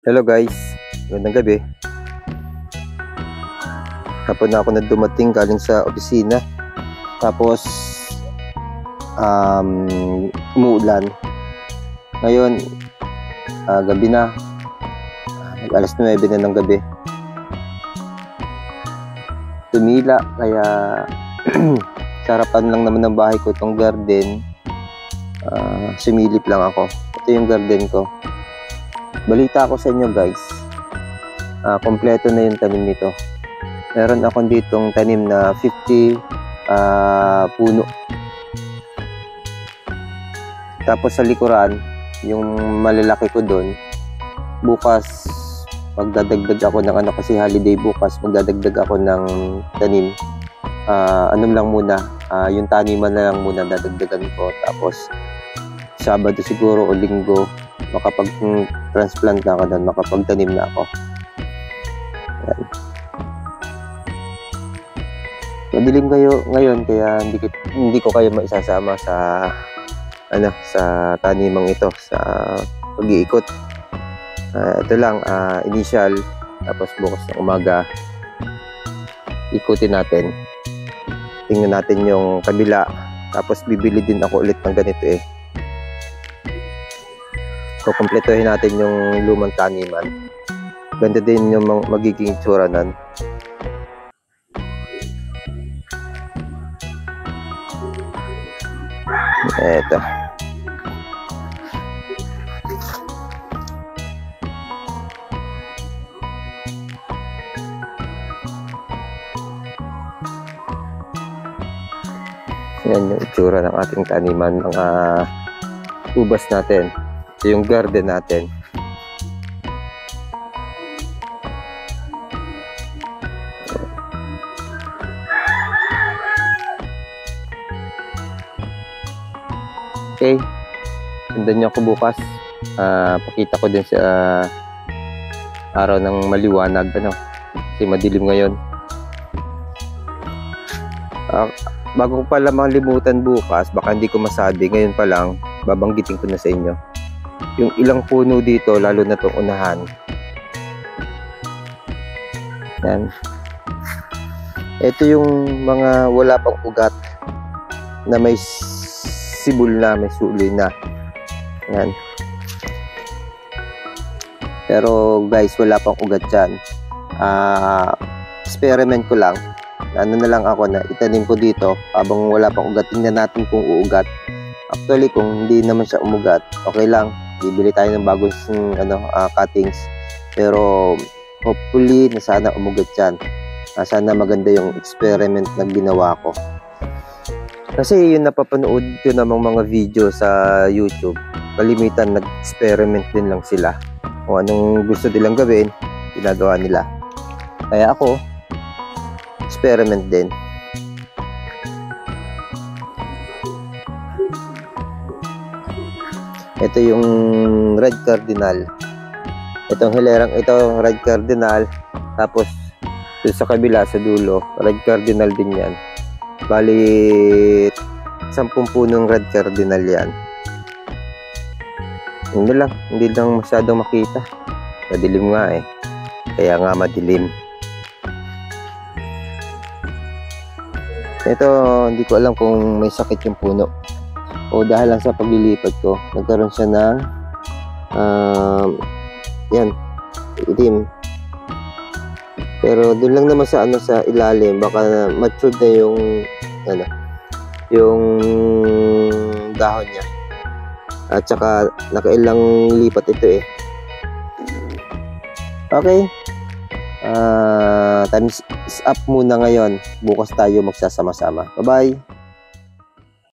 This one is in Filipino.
Hello guys, magandang gabi. Hapon na ako na dumating galing sa opisina. Tapos umuulan. Ngayon gabi na. Alas 9 na ng gabi. Tumila kaya sa harapan lang naman ng bahay ko itong garden. Sumilip lang ako. Ito yung garden ko. Balita ako sa inyo guys, kompleto na yung tanim nito. Meron akong ditong tanim na 50 puno. Tapos sa likuran, yung malalaki ko doon, bukas magdadagdag ako ng kasi holiday bukas, magdadagdag ako ng tanim. Lang muna, yung taniman na lang muna dadagdagan ko. Tapos Sabado siguro o Linggo, makapag-transplant na ako doon, makapagtanim na ako. Ayan. Madilim kayo ngayon kaya hindi ko kayo maisasama sa sa tanimang ito, sa pag-iikot. Ito lang, initial, tapos bukas ng umaga ikutin natin. Tingnan natin yung kabila, tapos bibili din ako ulit ng ganito So, kumpletuhin natin yung lumang taniman. Ganda din yung magiging tsura nun. Eto. Yan yung itsura ng ating taniman, mga ubas natin. Ito yung garden natin. Okay, sundan niyo ako bukas. Pakita ko din sa araw ng maliwanag, kasi madilim ngayon. Bago ko pala malimutan bukas, baka hindi ko masabi, ngayon pa lang babanggitin ko na sa inyo yung ilang puno dito, lalo na itong unahan. Yan. Ito yung mga wala pang ugat na may sibol na, may suli na. Yan. Pero guys, wala pang ugat dyan. Experiment ko lang. Na lang ako na itanim ko dito habang wala pang ugat. Tingnan natin kung uugat. Actually, kung hindi naman siya umugat, okay lang. Bibili tayo ng bagong cuttings. Pero hopefully na sana umugat yan. Sana maganda yung experiment na ginawa ko. Kasi yung napapanood ko namang mga video sa YouTube, kalimitan nag-experiment din lang sila. Kung anong gusto nilang gawin, ginagawa nila. Kaya ako, experiment din. Ito yung red cardinal. Itong hilerang ito, red cardinal. Tapos sa kabila, sa dulo, red cardinal din yan. Bali 10 punong red cardinal yan. Hindi lang masyadong makita. Madilim nga kaya nga madilim. Ito, hindi ko alam kung may sakit yung puno o dahil lang sa paglilipat ko nagkaroon siya ng yan, itim. Pero doon lang naman sa sa ilalim, baka matured na yung dahon niya. At saka nakailang lipat ito Okay. Time is up muna ngayon. Bukas tayo magsasama-sama. Bye-bye.